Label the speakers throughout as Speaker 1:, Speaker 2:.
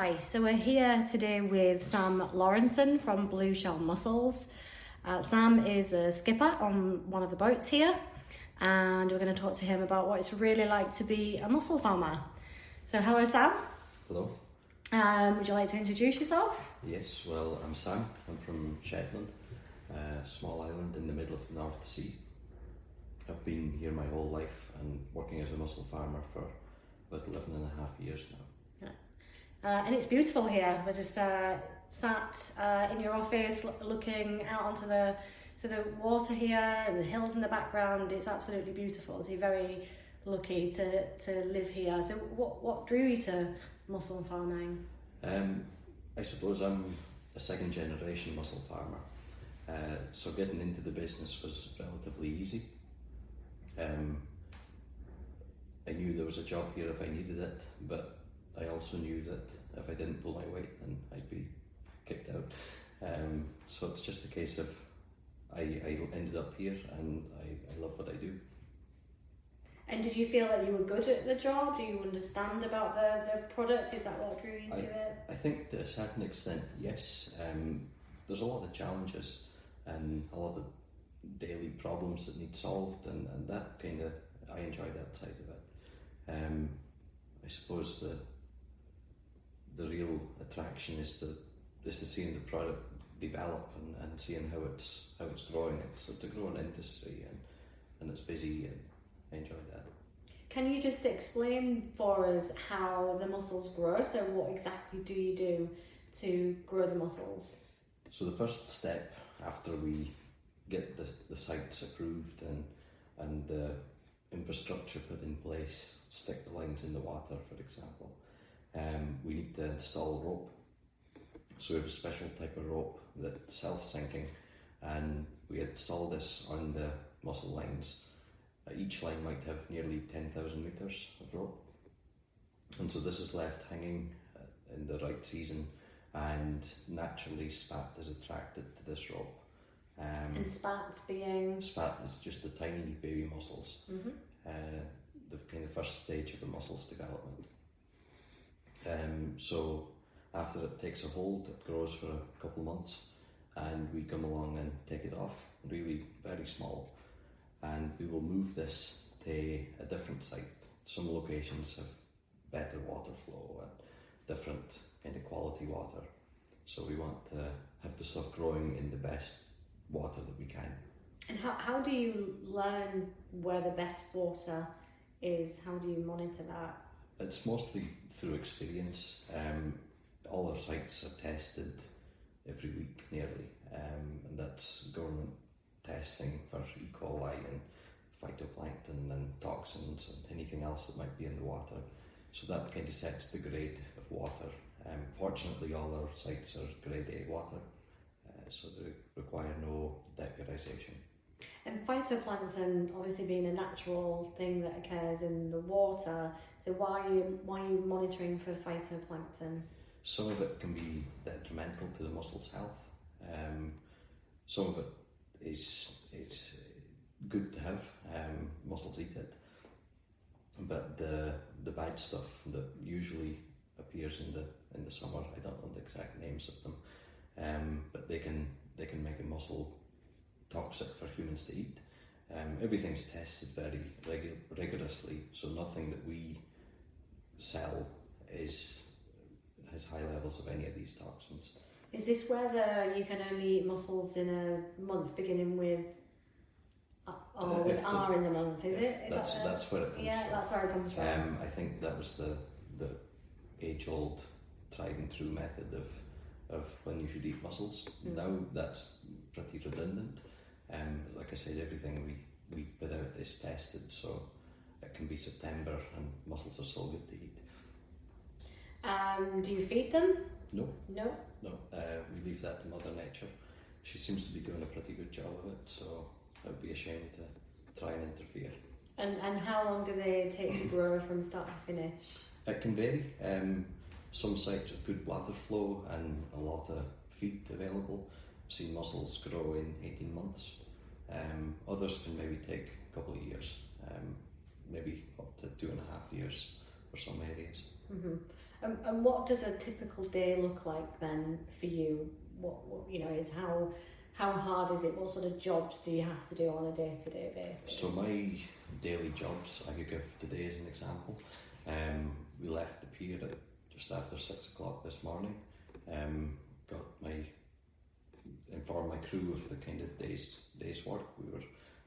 Speaker 1: Hi, so we're here today with Sam Laurenson from Blueshell Mussels. Sam is a skipper on one of the boats here, and we're going to talk to him about what it's really like to be a mussel farmer. So hello Sam.
Speaker 2: Hello.
Speaker 1: Would you like to introduce yourself?
Speaker 2: Yes, well, I'm Sam. I'm from Shetland, a small island in the middle of the North Sea. I've been here my whole life and working as a mussel farmer for about 11 and a half years now.
Speaker 1: And it's beautiful here. We're just sat in your office looking out onto the water here, the hills in the background. It's absolutely beautiful. So you're very lucky to live here. So what drew you to mussel farming?
Speaker 2: I suppose I'm a second generation mussel farmer. So getting into the business was relatively easy. I knew there was a job here if I needed it, but I also knew that if I didn't pull my weight, then I'd be kicked out. So it's just a case of I ended up here and I love what I do.
Speaker 1: And did you feel that you were good at the job? Do you understand about the product? Is that what drew you to it?
Speaker 2: I think to a certain extent, yes. There's a lot of challenges and a lot of daily problems that need solved, and that kind of, I enjoy that side of it. I suppose the real attraction is to seeing the product develop and seeing how it's growing. It's a growing industry and it's busy, and I enjoy that.
Speaker 1: Can you just explain for us how the mussels grow? So what exactly do you do to grow the mussels?
Speaker 2: So the first step after we get the sites approved and the infrastructure put in place, stick the lines in the water, for example, we need to install rope. So we have a special type of rope that's self-sinking, and we install this on the mussel lines. Each line might have nearly 10,000 metres of rope, and so this is left hanging in the right season, and naturally spat is attracted to this rope.
Speaker 1: And spats being?
Speaker 2: Spat is just the tiny baby mussels, the kind of first stage of the mussel's development. So after it takes a hold, it grows for a couple of months, and we come along and take it off, really very small, and we will move this to a different site. Some locations have better water flow and different kind of quality water, so we want to have the stuff growing in the best water that we can.
Speaker 1: And how do you learn where the best water is? How do you monitor that?
Speaker 2: It's mostly through experience. All our sites are tested every week nearly, and that's government testing for E. coli and phytoplankton and toxins and anything else that might be in the water. So that kind of sets the grade of water. Fortunately, all our sites are grade A water, so they require no decurisation.
Speaker 1: And phytoplankton obviously being a natural thing that occurs in the water, so why are you monitoring for phytoplankton?
Speaker 2: Some of it can be detrimental to the mussel's health. Some of it is good to have. Mussels eat it, but the bad stuff that usually appears in the summer, I don't know the exact names of them, but they can make a mussel toxic for humans to eat. Everything's tested very rigorously, so nothing that we sell has high levels of any of these toxins.
Speaker 1: Is this whether you can only eat mussels in a month beginning with with R in the month, is it?
Speaker 2: That's where it comes from.
Speaker 1: Yeah, that's where it comes from.
Speaker 2: I think that was the age-old tried and true method of when you should eat mussels. Now that's pretty redundant. Like I said, everything we put out is tested, so it can be September and mussels are still good to eat.
Speaker 1: Do you feed them?
Speaker 2: No.
Speaker 1: No?
Speaker 2: No, we leave that to Mother Nature. She seems to be doing a pretty good job of it, so it would be a shame to try and interfere.
Speaker 1: And how long do they take to grow from start to finish?
Speaker 2: It can vary. Some sites with good water flow and a lot of feed available, I've seen mussels grow in 18 months. Others can maybe take a couple of years, maybe up to 2.5 years for some areas.
Speaker 1: And what does a typical day look like then for you? What you know, is how hard is it? What sort of jobs do you have to do on a day-to-day basis?
Speaker 2: So my daily jobs, I could give today as an example. We left the pier at just after 6 o'clock this morning. Informed my crew of the kind of day's work. We were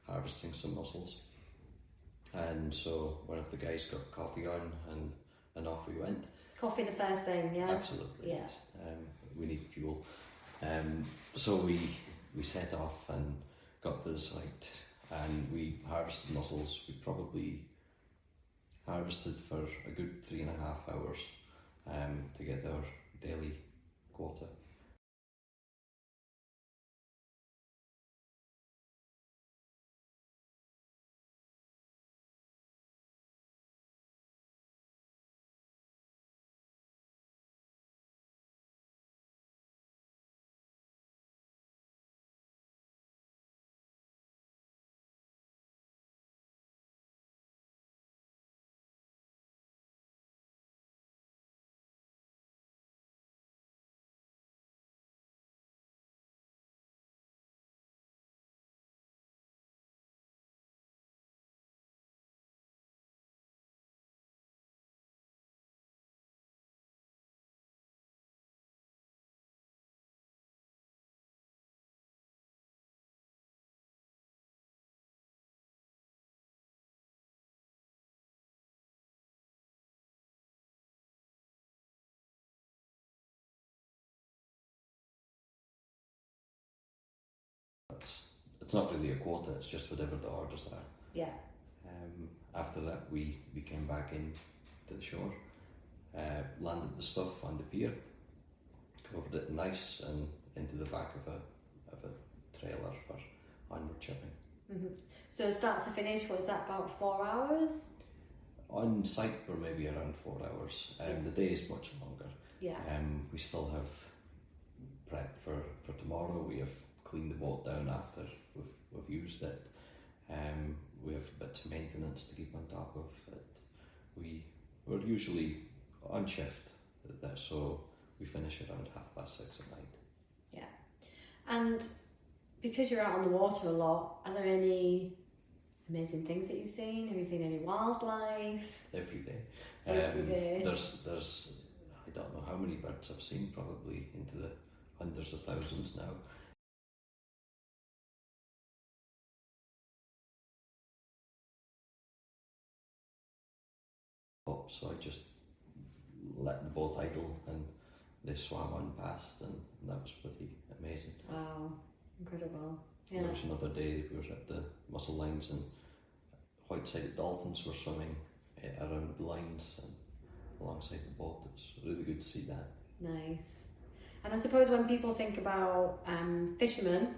Speaker 2: harvesting some mussels, and so one of the guys got coffee on, and off we went.
Speaker 1: Coffee the first thing, yeah?
Speaker 2: Absolutely,
Speaker 1: yeah.
Speaker 2: Yes. We need fuel. So we set off and got to the site, and we harvested mussels. We probably harvested for a good 3.5 hours to get our daily quota. It's not really a quota, it's just whatever the orders are.
Speaker 1: Yeah.
Speaker 2: After that, we came back in to the shore, landed the stuff on the pier, covered it in ice and into the back of a trailer for onward shipping.
Speaker 1: Mm-hmm. So start to finish, was that about 4 hours?
Speaker 2: On site, we're maybe around 4 hours. The day is much longer.
Speaker 1: Yeah.
Speaker 2: We still have prep for tomorrow. We have cleaned the boat down after we've used it. We have bits of maintenance to keep on top of it. We're usually on shift, so we finish around 6:30 at night.
Speaker 1: Yeah. And because you're out on the water a lot, are there any amazing things that you've seen? Have you seen any wildlife?
Speaker 2: Every day.
Speaker 1: Every day.
Speaker 2: There's I don't know how many birds I've seen, probably into the hundreds of thousands now. So I just let the boat idle and they swam on past, and that was pretty amazing.
Speaker 1: Wow, incredible. Yeah.
Speaker 2: There was another day we were at the mussel lines and white-sided dolphins were swimming around the lines and alongside the boat. It was really good to see that.
Speaker 1: Nice. And I suppose when people think about fishermen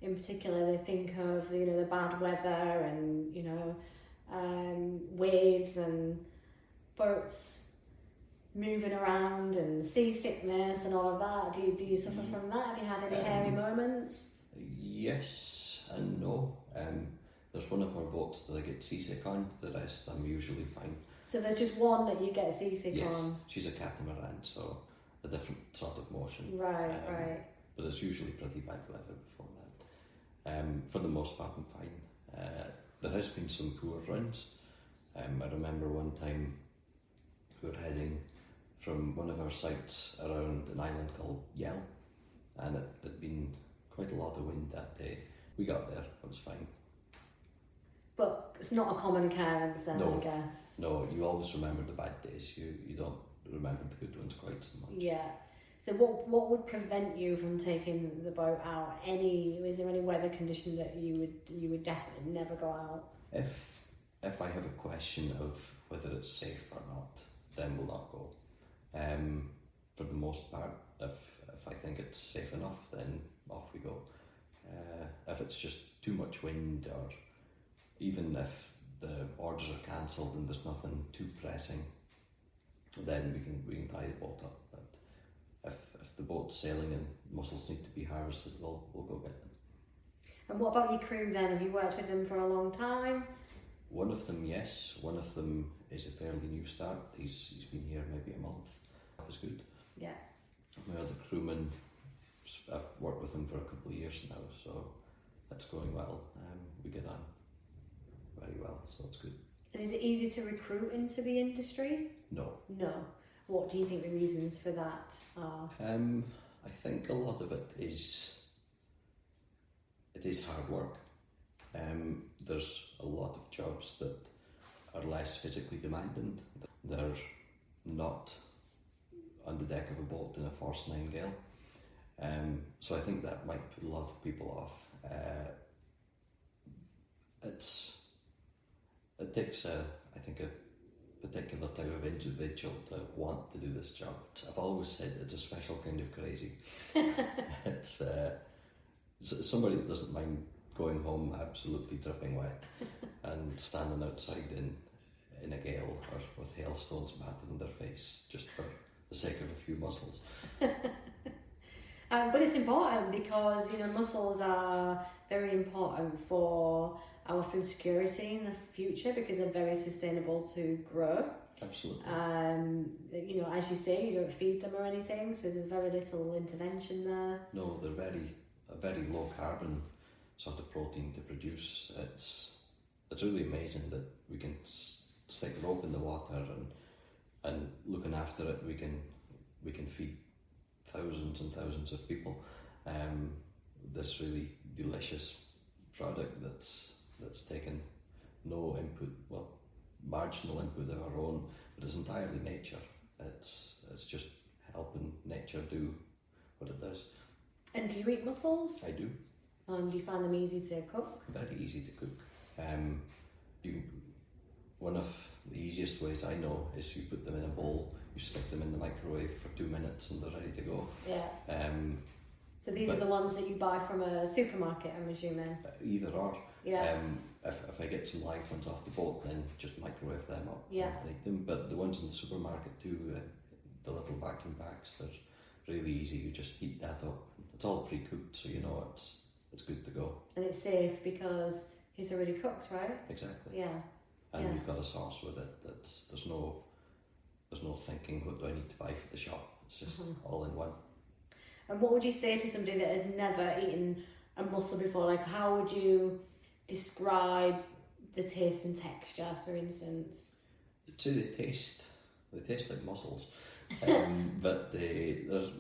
Speaker 1: in particular, they think of the bad weather and waves and boats moving around and seasickness and all of that. Do you suffer from that? Have you had any hairy moments?
Speaker 2: Yes and no. There's one of our boats that I get seasick on. The rest I'm usually fine.
Speaker 1: So there's just one that you get seasick on?
Speaker 2: Yes, she's a catamaran, so a different sort of motion.
Speaker 1: Right.
Speaker 2: But it's usually pretty bad weather before that. For the most part I'm fine. There has been some poor runs. I remember one time we were heading from one of our sites around an island called Yell, and it had been quite a lot of wind that day. We got there, it was fine.
Speaker 1: But it's not a common occurrence then,
Speaker 2: No,
Speaker 1: I guess.
Speaker 2: No, you always remember the bad days, you don't remember the good ones quite so much.
Speaker 1: Yeah. So what would prevent you from taking the boat out? Is there any weather condition that you would definitely never go out?
Speaker 2: If I have a question of whether it's safe or not, then we'll not go. For the most part, if I think it's safe enough, then off we go. If it's just too much wind, or even if the orders are cancelled and there's nothing too pressing, then we can tie the boat up. But if the boat's sailing and mussels need to be harvested, we'll go get them.
Speaker 1: And what about your crew then? Have you worked with them for a long time?
Speaker 2: One of them, yes. One of them is a fairly new start. He's been here maybe a month. is good.
Speaker 1: Yeah.
Speaker 2: My other crewman, I've worked with him for a couple of years now, so that's going well. We get on very well, so it's good.
Speaker 1: And is it easy to recruit into the industry?
Speaker 2: No.
Speaker 1: No. What do you think the reasons for that are?
Speaker 2: I think a lot of it is hard work. There's a lot of jobs that are less physically demanding. They're not on the deck of a boat in a force 9 gale. So I think that might put a lot of people off. It takes a particular type of individual to want to do this job. I've always said it's a special kind of crazy. It's somebody that doesn't mind going home absolutely dripping wet and standing outside in a gale or with hailstones battered in their face just for the sake of a few mussels.
Speaker 1: But it's important because, mussels are very important for our food security in the future because they're very sustainable to grow.
Speaker 2: Absolutely.
Speaker 1: As you say, you don't feed them or anything, so there's very little intervention there.
Speaker 2: No, they're a very low carbon sort of protein to produce. It's really amazing that we can stick a rope in the water and looking after it, we can feed thousands and thousands of people this really delicious product that's taken no input, well, marginal input of our own, but it's entirely nature. It's just helping nature do what it does.
Speaker 1: And do you eat mussels?
Speaker 2: I do.
Speaker 1: Do you find them easy to cook?
Speaker 2: Very easy to cook. One of the easiest ways I know is you put them in a bowl, you stick them in the microwave for 2 minutes and they're ready to go.
Speaker 1: Yeah. So these are the ones that you buy from a supermarket, I'm assuming?
Speaker 2: Either or.
Speaker 1: Yeah.
Speaker 2: If I get some live ones off the boat, then just microwave them up
Speaker 1: and
Speaker 2: eat them. But the ones in the supermarket too, the little vacuum packs, they're really easy. You just heat that up. It's all pre-cooked, so you know it's good to go.
Speaker 1: And it's safe because it's already cooked, right?
Speaker 2: Exactly.
Speaker 1: Yeah.
Speaker 2: And we've got a sauce with it. There's no thinking, what do I need to buy for the shop? It's just all in one.
Speaker 1: And what would you say to somebody that has never eaten a mussel before? Like, how would you describe the taste and texture, for instance?
Speaker 2: I'd say they taste like mussels, but there's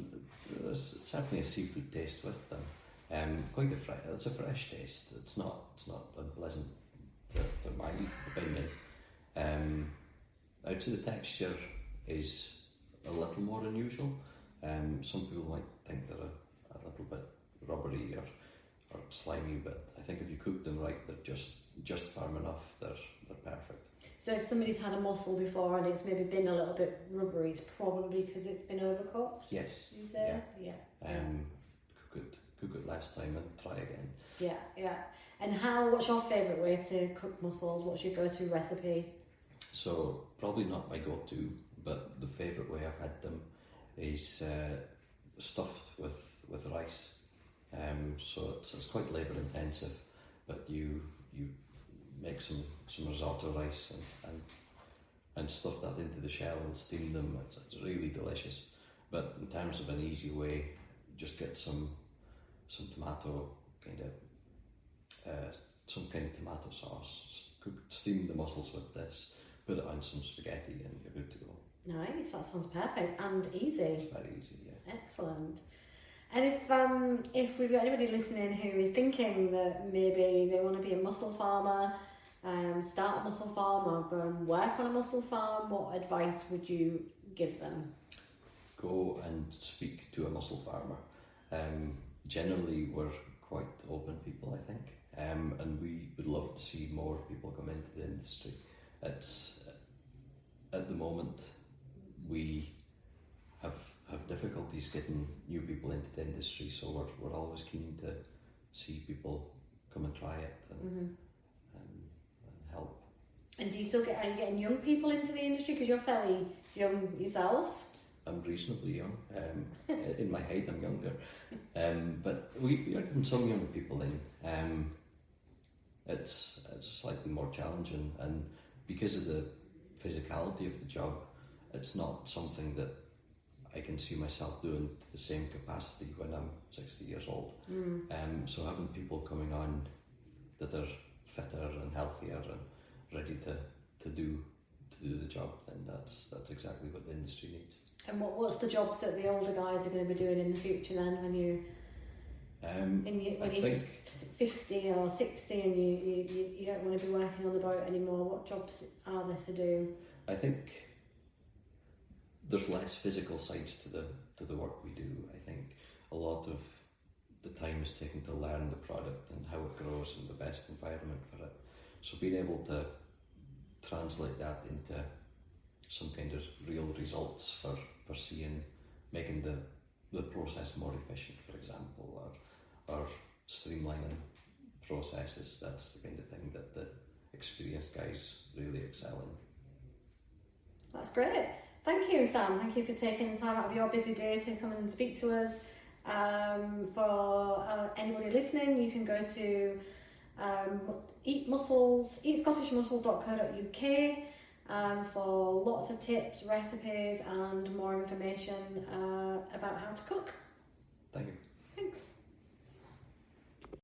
Speaker 2: certainly a seafood taste with them. It's a fresh taste. It's not unpleasant to my opinion. I'd say the texture is a little more unusual. Some people might think they're a little bit rubbery or slimy, but I think if you cook them right, they're just firm enough. They're perfect. So
Speaker 1: if somebody's had a mussel before and it's maybe been a little bit rubbery, it's probably because it's been overcooked.
Speaker 2: Yes.
Speaker 1: You say? Yeah.
Speaker 2: Cook it last time and try again.
Speaker 1: Yeah. And what's your favourite way to cook mussels? What's your go-to recipe?
Speaker 2: So probably not my go-to, but the favourite way I've had them is stuffed with rice. So it's quite labour intensive, but you make some risotto rice and stuff that into the shell and steam them. It's really delicious. But in terms of an easy way, just get some tomato some kind of tomato sauce. Steam the mussels with this. Put it on some spaghetti and you're good to go.
Speaker 1: Nice, that sounds perfect and easy.
Speaker 2: It's very easy, yeah.
Speaker 1: Excellent. And if we've got anybody listening who is thinking that maybe they want to be a mussel farmer, start a mussel farm or go and work on a mussel farm, what advice would you give them?
Speaker 2: Go and speak to a mussel farmer. Generally, we're quite open people, I think, and we would love to see more people come into the industry. It's at the moment we have difficulties getting new people into the industry, so we're always keen to see people come and try it and help.
Speaker 1: And are you getting young people into the industry, because you're fairly young yourself?
Speaker 2: I'm reasonably young. In my head, I'm younger, but we are getting some young people in. It's slightly more challenging, and because of the physicality of the job, it's not something that I can see myself doing the same capacity when I'm 60 years old. So having people coming on that are fitter and healthier and ready to do the job, then that's exactly what the industry needs.
Speaker 1: And what's the jobs that the older guys are going to be doing in the future then, when you when you're 50 or 60 and you don't want to be working on the boat anymore? What jobs are there to do?
Speaker 2: I think there's less physical sides to the work we do. I think a lot of the time is taken to learn the product and how it grows and the best environment for it. So being able to translate that into some kind of real results for making the process more efficient, for example, or streamlining processes, that's the kind of thing that the experienced guys really excel in.
Speaker 1: That's great. Thank you, Sam. Thank you for taking the time out of your busy day to come and speak to us. For anybody listening, you can go to eatscottishmussels.co.uk for lots of tips, recipes and more information about how to cook.
Speaker 2: Thank you.